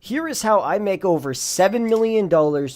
Here is how I make over $7 million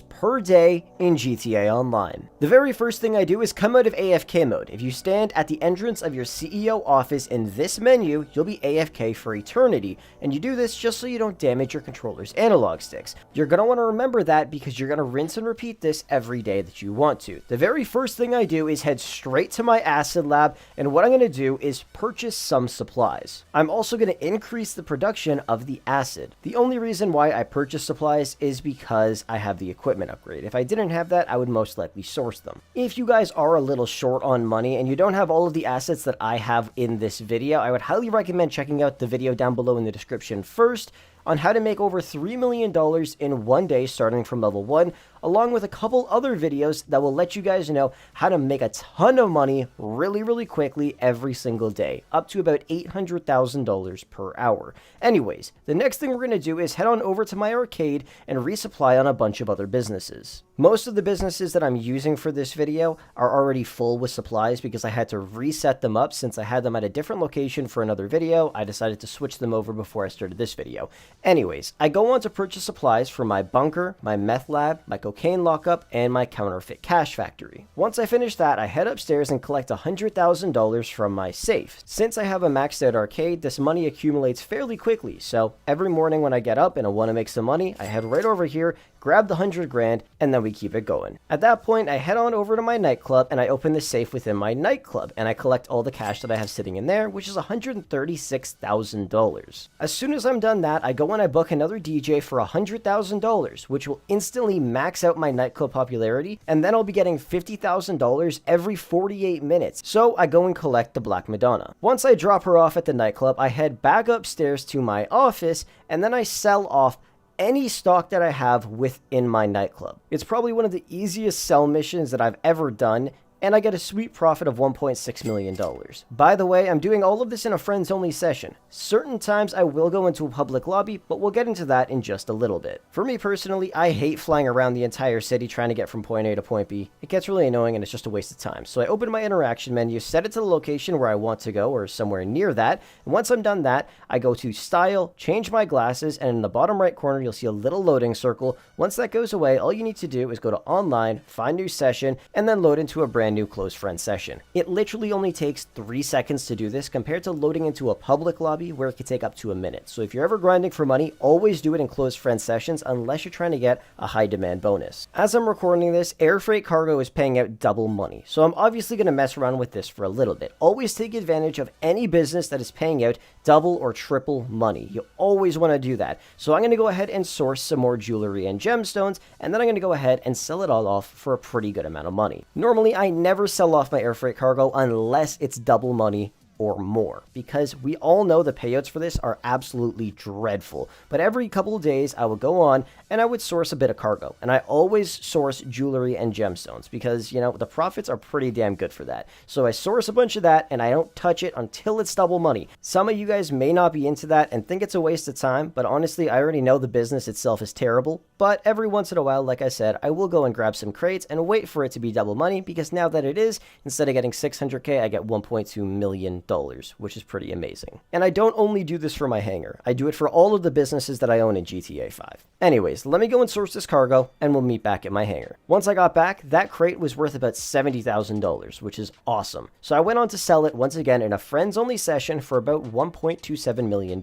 per day in GTA Online. The very first thing I do is come out of AFK mode. If you stand at the entrance of your CEO office in this menu, you'll be AFK for eternity, and you do this just so you don't damage your controller's analog sticks. You're going to want to remember that because you're going to rinse and repeat this every day that you want to. The very first thing I do is head straight to my acid lab, and what I'm going to do is purchase some supplies. I'm also going to increase the production of the acid. The only reason why I purchase supplies is because I have the equipment upgrade. If I didn't have that, I would most likely source them. If you guys are a little short on money and you don't have all of the assets that I have in this video, I would highly recommend checking out the video down below in the description first on how to make over $3 million in one day starting from level 1, along with a couple other videos that will let you guys know how to make a ton of money really quickly every single day, up to about $800,000 per hour. Anyways, the next thing we're going to do is head on over to my arcade and resupply on a bunch of other businesses. Most of the businesses that I'm using for this video are already full with supplies because I had to reset them up since I had them at a different location for another video. I decided to switch them over before I started this video. Anyways, I go on to purchase supplies for my bunker, my meth lab, my cocaine lockup, and my counterfeit cash factory. Once I finish that, I head upstairs and collect $100,000 from my safe. Since I have a maxed out arcade, this money accumulates fairly quickly, so every morning when I get up and I want to make some money, I head right over here, grab the 100 grand, and then we keep it going. At that point, I head on over to my nightclub and I open the safe within my nightclub and I collect all the cash that I have sitting in there, which is $136,000. As soon as I'm done that, I go and I book another DJ for $100,000, which will instantly max out my nightclub popularity, and then I'll be getting $50,000 every 48 minutes. So I go and collect the Black Madonna. Once I drop her off at the nightclub, I head back upstairs to my office and then I sell off any stock that I have within my nightclub. It's probably one of the easiest sell missions that I've ever done, and I get a sweet profit of $1.6 million. By the way, I'm doing all of this in a friends-only session. Certain times I will go into a public lobby, but we'll get into that in just a little bit. For me personally, I hate flying around the entire city trying to get from point A to point B. It gets really annoying and it's just a waste of time. So I open my interaction menu, set it to the location where I want to go or somewhere near that, and once I'm done that, I go to Style, change my glasses, and in the bottom right corner you'll see a little loading circle. Once that goes away, all you need to do is go to Online, find New Session, and then load into a brand new close friend session. It literally only takes 3 seconds to do this compared to loading into a public lobby where it could take up to a minute. So if you're ever grinding for money, always do it in close friend sessions unless you're trying to get a high demand bonus. As I'm recording this, air freight cargo is paying out double money, so I'm obviously going to mess around with this for a little bit. Always take advantage of any business that is paying out double or triple money. You always want to do that. So I'm going to go ahead and source some more jewelry and gemstones, and then I'm going to go ahead and sell it all off for a pretty good amount of money. Normally, I never sell off my air freight cargo unless it's double money or more, because we all know the payouts for this are absolutely dreadful. But every couple of days I would go on and I would source a bit of cargo, and I always source jewelry and gemstones because, you know, the profits are pretty damn good for that. So I source a bunch of that and I don't touch it until it's double money. Some of you guys may not be into that and think it's a waste of time, but honestly I already know the business itself is terrible. But every once in a while, like I said, I will go and grab some crates and wait for it to be double money, because now that it is, instead of getting 600k, I get $1.2 million, which is pretty amazing. And I don't only do this for my hangar, I do it for all of the businesses that I own in GTA 5. Anyways, let me go and source this cargo and we'll meet back at my hangar. Once I got back, that crate was worth about $70,000, which is awesome. So I went on to sell it once again in a friends only session for about $1.27 million.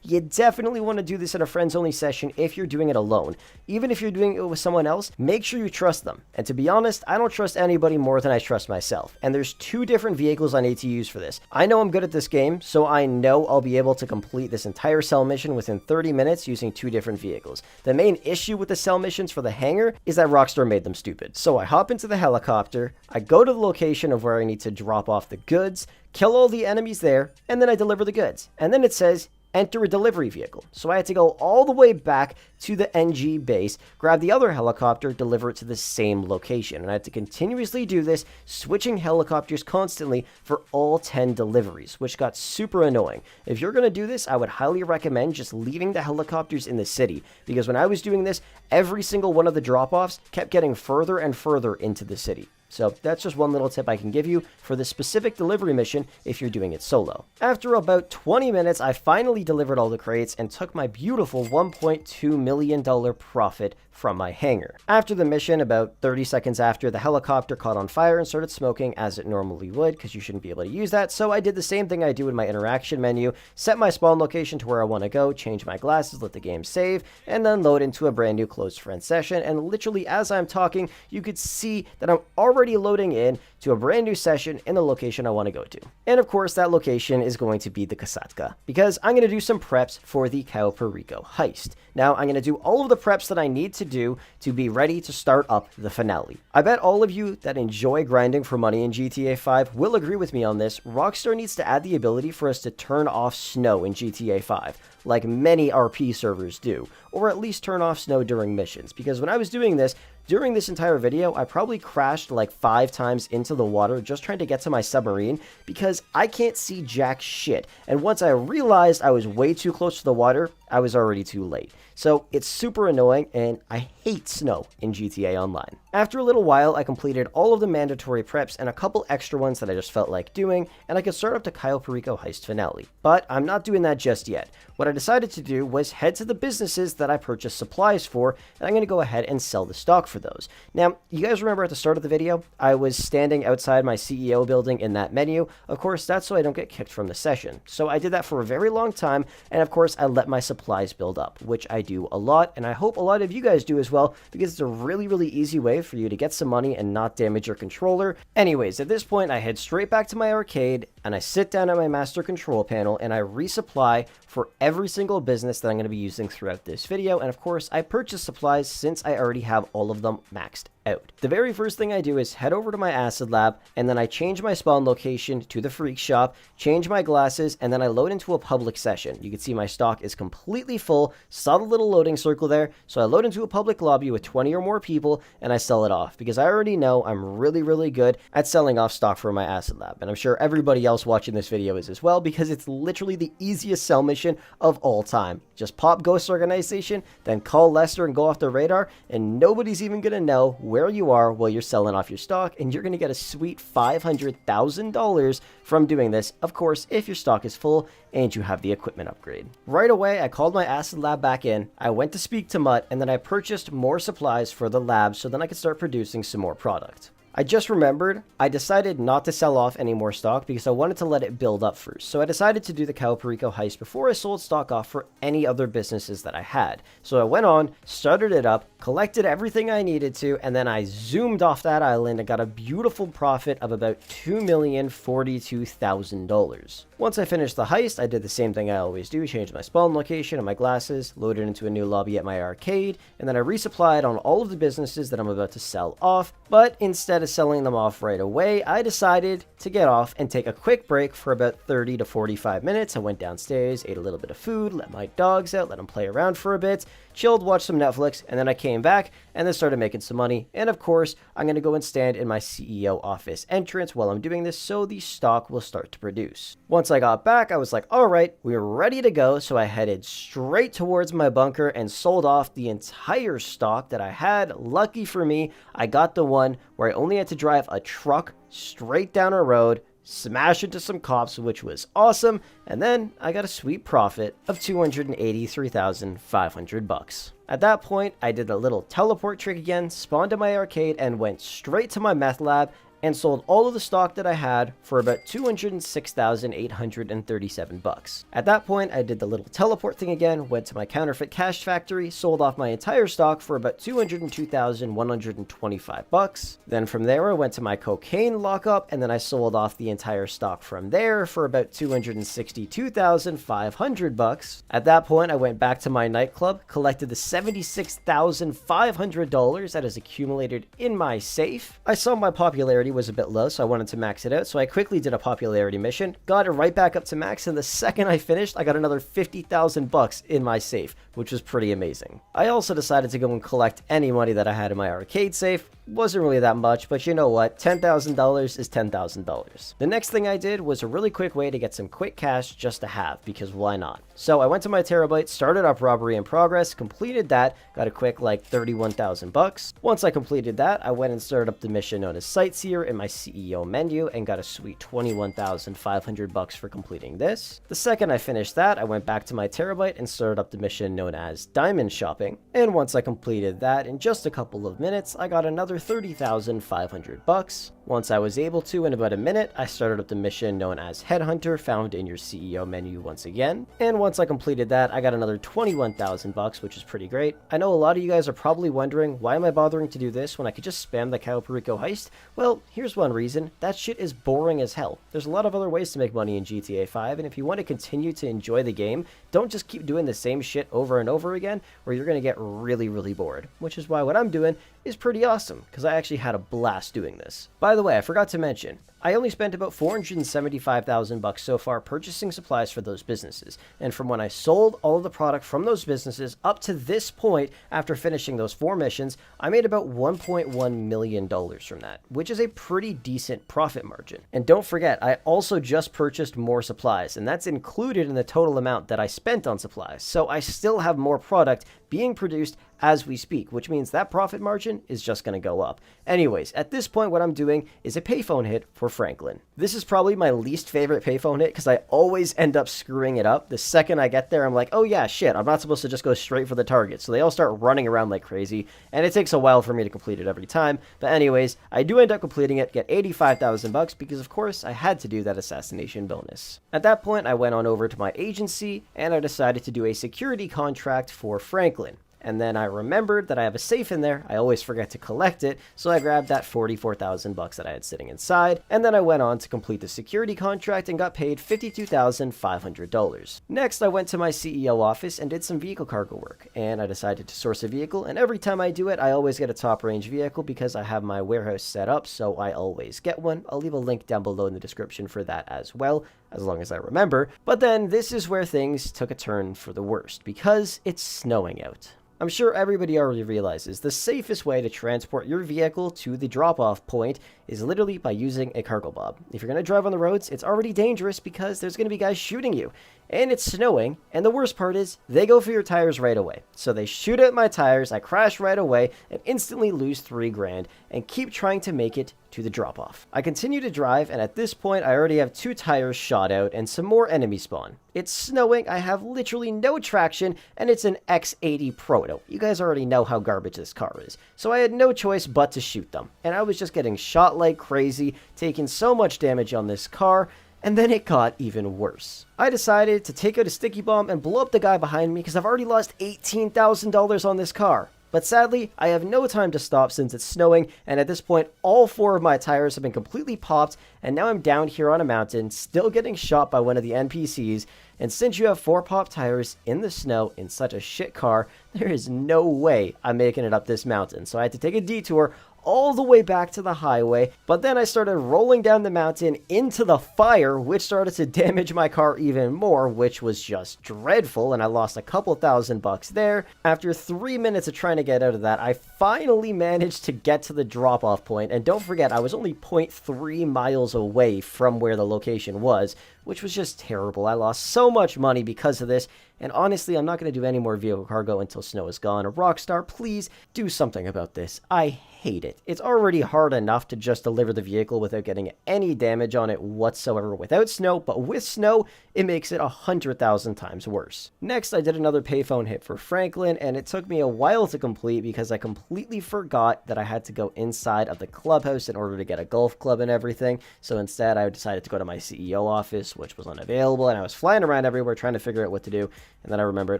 You definitely want to do this in a friends only session if you're doing it alone. Even if you're doing it with someone else, make sure you trust them. And to be honest, I don't trust anybody more than I trust myself. And there's 2 different vehicles I need to use for this. I know I'm good at this game, so I know I'll be able to complete this entire cell mission within 30 minutes using 2 different vehicles. The main issue with the cell missions for the hangar is that Rockstar made them stupid. So I hop into the helicopter, I go to the location of where I need to drop off the goods, kill all the enemies there, and then I deliver the goods. And then it says, enter a delivery vehicle. So I had to go all the way back to the NG base, grab the other helicopter, deliver it to the same location. And I had to continuously do this, switching helicopters constantly for all 10 deliveries, which got super annoying. If you're going to do this, I would highly recommend just leaving the helicopters in the city, because when I was doing this, every single one of the drop-offs kept getting further and further into the city. So that's just one little tip I can give you for this specific delivery mission if you're doing it solo. After about 20 minutes, I finally delivered all the crates and took my beautiful $1.2 million profit from my hangar. After the mission, about 30 seconds after, the helicopter caught on fire and started smoking as it normally would, because you shouldn't be able to use that. So I did the same thing I do in my interaction menu, set my spawn location to where I want to go, change my glasses, let the game save, and then load into a brand new closed friend session. And literally as I'm talking, you could see that I'm already loading in to a brand new session in the location I want to go to. And of course, that location is going to be the Kasatka, because I'm going to do some preps for the Cayo Perico heist. Now, I'm going to do all of the preps that I need to do to be ready to start up the finale. I bet all of you that enjoy grinding for money in GTA 5 will agree with me on this. Rockstar needs to add the ability for us to turn off snow in GTA 5, like many RP servers do, or at least turn off snow during missions, because when I was doing this, during this entire video, I probably crashed like 5 times into the water just trying to get to my submarine because I can't see jack shit. And once I realized I was way too close to the water, I was already too late. So it's super annoying, and I hate snow in GTA Online. After a little while, I completed all of the mandatory preps and a couple extra ones that I just felt like doing, and I could start up the Cayo Perico heist finale. But I'm not doing that just yet. What I decided to do was head to the businesses that I purchased supplies for, and I'm going to go ahead and sell the stock for those. Now, you guys remember at the start of the video, I was standing outside my CEO building in that menu. Of course, that's so I don't get kicked from the session. So I did that for a very long time, and of course, I let my supplies build up, which I do a lot, and I hope a lot of you guys do as well, because it's a really, really easy way for you to get some money and not damage your controller. Anyways, at this point, I head straight back to my arcade, and I sit down at my master control panel, and I resupply for every single business that I'm going to be using throughout this video. And of course, I purchase supplies since I already have all of them maxed out. The very first thing I do is head over to my acid lab, and then I change my spawn location to the freak shop, change my glasses, and then I load into a public session. You can see my stock is completely full, saw the little loading circle there, so I load into a public lobby with 20 or more people, and I sell it off, because I already know I'm really, really good at selling off stock for my acid lab, and I'm sure everybody else watching this video is as well, because it's literally the easiest sell mission of all time. Just pop Ghost Organization, then call Lester and go off the radar, and nobody's even gonna know where you are while you're selling off your stock, and you're gonna get a sweet $500,000 from doing this, of course, if your stock is full and you have the equipment upgrade. Right away, I called my acid lab back in, I went to speak to Mutt, and then I purchased more supplies for the lab so then I could start producing some more product. I just remembered, I decided not to sell off any more stock because I wanted to let it build up first. So I decided to do the Cayo Perico heist before I sold stock off for any other businesses that I had. So I went on, started it up, collected everything I needed to, and then I zoomed off that island and got a beautiful profit of about $2,042,000. Once I finished the heist, I did the same thing I always do, changed my spawn location and my glasses, loaded into a new lobby at my arcade, and then I resupplied on all of the businesses that I'm about to sell off. But instead of selling them off right away, I decided to get off and take a quick break for about 30 to 45 minutes. I went downstairs, ate a little bit of food, let my dogs out, let them play around for a bit, chilled, watched some Netflix, and then I came back and then started making some money. And of course, I'm going to go and stand in my CEO office entrance while I'm doing this so the stock will start to produce. Once I got back, I was like, all right, we're ready to go. So I headed straight towards my bunker and sold off the entire stock that I had. Lucky for me, I got the one where I only had to drive a truck straight down a road, smash into some cops, which was awesome, and then I got a sweet profit of $283,500. At that point, I did a little teleport trick again, spawned in my arcade, and went straight to my meth lab and sold all of the stock that I had for about $206,837. At that point, I did the little teleport thing again, went to my counterfeit cash factory, sold off my entire stock for about $202,125. Then from there, I went to my cocaine lockup, and then I sold off the entire stock from there for about $262,500. At that point, I went back to my nightclub, collected the $76,500 that is accumulated in my safe. I saw my popularity was a bit low, so I wanted to max it out, so I quickly did a popularity mission, got it right back up to max, and the second I finished, I got another $50,000 in my safe, which was pretty amazing. I also decided to go and collect any money that I had in my arcade safe, Wasn't really that much, but you know what? $10,000 is $10,000. The next thing I did was a really quick way to get some quick cash just to have, because why not? So I went to my Terabyte, started up Robbery in Progress, completed that, got a quick like 31,000 bucks. Once I completed that, I went and started up the mission known as Sightseer in my CEO menu and got a sweet 21,500 bucks for completing this. The second I finished that, I went back to my Terabyte and started up the mission known as Diamond Shopping. And once I completed that, in just a couple of minutes, I got another 30,500 bucks. Once I was able to, in about a minute, I started up the mission known as Headhunter, found in your CEO menu once again. And once I completed that, I got another 21,000 bucks, which is pretty great. I know a lot of you guys are probably wondering, why am I bothering to do this when I could just spam the Cayo Perico heist? Well, here's one reason. That shit is boring as hell. There's a lot of other ways to make money in GTA 5, and if you want to continue to enjoy the game, don't just keep doing the same shit over and over again, or you're going to get really, really bored. Which is why what I'm doing is pretty awesome, because I actually had a blast doing this. By the way, I forgot to mention, I only spent about 475,000 bucks so far purchasing supplies for those businesses, and from when I sold all of the product from those businesses up to this point, after finishing those 4 missions, I made about $1.1 million from that, which is a pretty decent profit margin. And don't forget, I also just purchased more supplies, and that's included in the total amount that I spent on supplies, so I still have more product being produced as we speak, which means that profit margin is just going to go up. Anyways, at this point, what I'm doing is a payphone hit for Franklin. This is probably my least favorite payphone hit because I always end up screwing it up. The second I get there, I'm like, oh yeah, shit, I'm not supposed to just go straight for the target. So they all start running around like crazy, and it takes a while for me to complete it every time. But anyways, I do end up completing it, get 85,000 bucks because of course I had to do that assassination bonus. At that point, I went on over to my agency and I decided to do a security contract for Franklin. And then I remembered that I have a safe in there. I always forget to collect it, so I grabbed that 44,000 bucks that I had sitting inside, and then I went on to complete the security contract and got paid $52,500. Next, I went to my CEO office and did some vehicle cargo work, and I decided to source a vehicle, and every time I do it, I always get a top range vehicle because I have my warehouse set up, so I always get one. I'll leave a link down below in the description for that as well, as long as I remember. But then this is where things took a turn for the worst, because it's snowing out. I'm sure everybody already realizes the safest way to transport your vehicle to the drop-off point is literally by using a cargo bob. If you're going to drive on the roads, it's already dangerous because there's going to be guys shooting you. And it's snowing, and the worst part is, they go for your tires right away. So they shoot at my tires, I crash right away, and instantly lose $3,000, and keep trying to make it to the drop-off. I continue to drive, and at this point, I already have 2 tires shot out, and some more enemy spawn. It's snowing, I have literally no traction, and it's an X80 Proto. You guys already know how garbage this car is. So I had no choice but to shoot them. And I was just getting shot like crazy, taking so much damage on this car, and then it got even worse. I decided to take out a sticky bomb and blow up the guy behind me because I've already lost $18,000 on this car. But sadly, I have no time to stop since it's snowing, and at this point, all 4 of my tires have been completely popped, and now I'm down here on a mountain, still getting shot by one of the NPCs, and since you have 4 popped tires in the snow in such a shit car, there is no way I'm making it up this mountain, so I had to take a detour all the way back to the highway, but then I started rolling down the mountain into the fire, which started to damage my car even more, which was just dreadful, and I lost a couple $1,000 there. After 3 minutes of trying to get out of that, I finally managed to get to the drop-off point, and don't forget, I was only 0.3 miles away from where the location was, which was just terrible. I lost so much money because of this, and honestly, I'm not going to do any more vehicle cargo until snow is gone. Rockstar, please do something about this. I hate it. It's already hard enough to just deliver the vehicle without getting any damage on it whatsoever without snow, but with snow, it makes it 100,000 times worse. Next, I did another payphone hit for Franklin, and it took me a while to complete because I completely forgot that I had to go inside of the clubhouse in order to get a golf club and everything. So instead, I decided to go to my CEO office, which was unavailable, and I was flying around everywhere trying to figure out what to do. And then I remembered,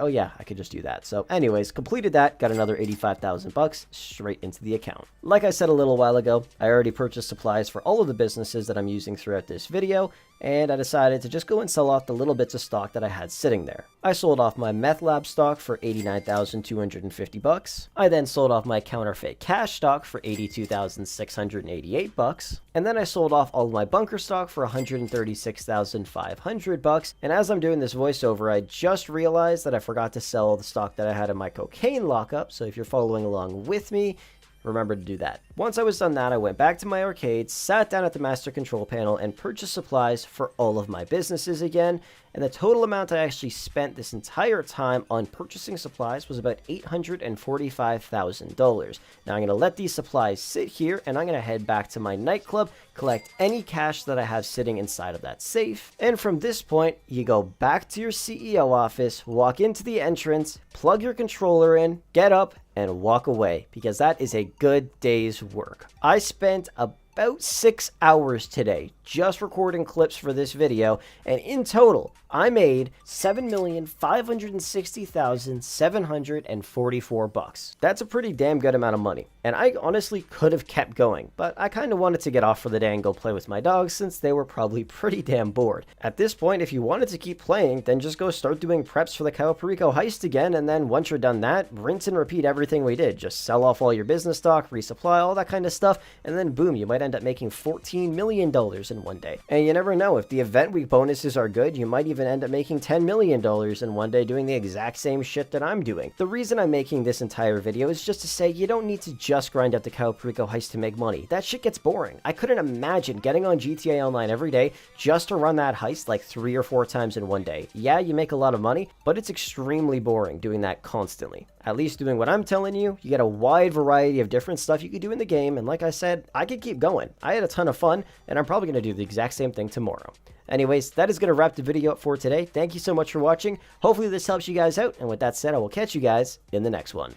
oh yeah, I could just do that. So anyways, completed that, got another 85,000 bucks straight into the account. Like I said a little while ago, I already purchased supplies for all of the businesses that I'm using throughout this video, and I decided to just go and sell off the little bits of stock that I had sitting there. I sold off my meth lab stock for 89,250 bucks. I then sold off my counterfeit cash stock for 82,688 bucks. And then I sold off all of my bunker stock for 136,500 bucks. And as I'm doing this voiceover, I just realized that I forgot to sell the stock that I had in my cocaine lockup. So if you're following along with me, remember to do that. Once I was done that, I went back to my arcade, sat down at the master control panel, and purchased supplies for all of my businesses again. And the total amount I actually spent this entire time on purchasing supplies was about $845,000. Now I'm going to let these supplies sit here, and I'm going to head back to my nightclub, collect any cash that I have sitting inside of that safe. And from this point, you go back to your CEO office, walk into the entrance, plug your controller in, get up, and walk away, because that is a good day's work. I spent about 6 hours today just recording clips for this video, and in total, I made $7,560,744. That's a pretty damn good amount of money, and I honestly could have kept going, but I kind of wanted to get off for the day and go play with my dogs since they were probably pretty damn bored. At this point, if you wanted to keep playing, then just go start doing preps for the Cayo Perico heist again, and then once you're done that, rinse and repeat everything we did. Just sell off all your business stock, resupply, all that kind of stuff, and then boom, you might end up making $14 million in one day. And you never know, if the event week bonuses are good, you might even end up making $10 million in one day doing the exact same shit that I'm doing. The reason I'm making this entire video is just to say you don't need to just grind out the Cayo Perico heist to make money. That shit gets boring. I couldn't imagine getting on GTA Online every day just to run that heist like 3 or 4 times in one day. Yeah, you make a lot of money, but it's extremely boring doing that constantly. At least doing what I'm telling you, you get a wide variety of different stuff you could do in the game, and like I said, I could keep going. I had a ton of fun, and I'm probably going to do the exact same thing tomorrow. Anyways, that is going to wrap the video up for today. Thank you so much for watching. Hopefully this helps you guys out, and with that said, I will catch you guys in the next one.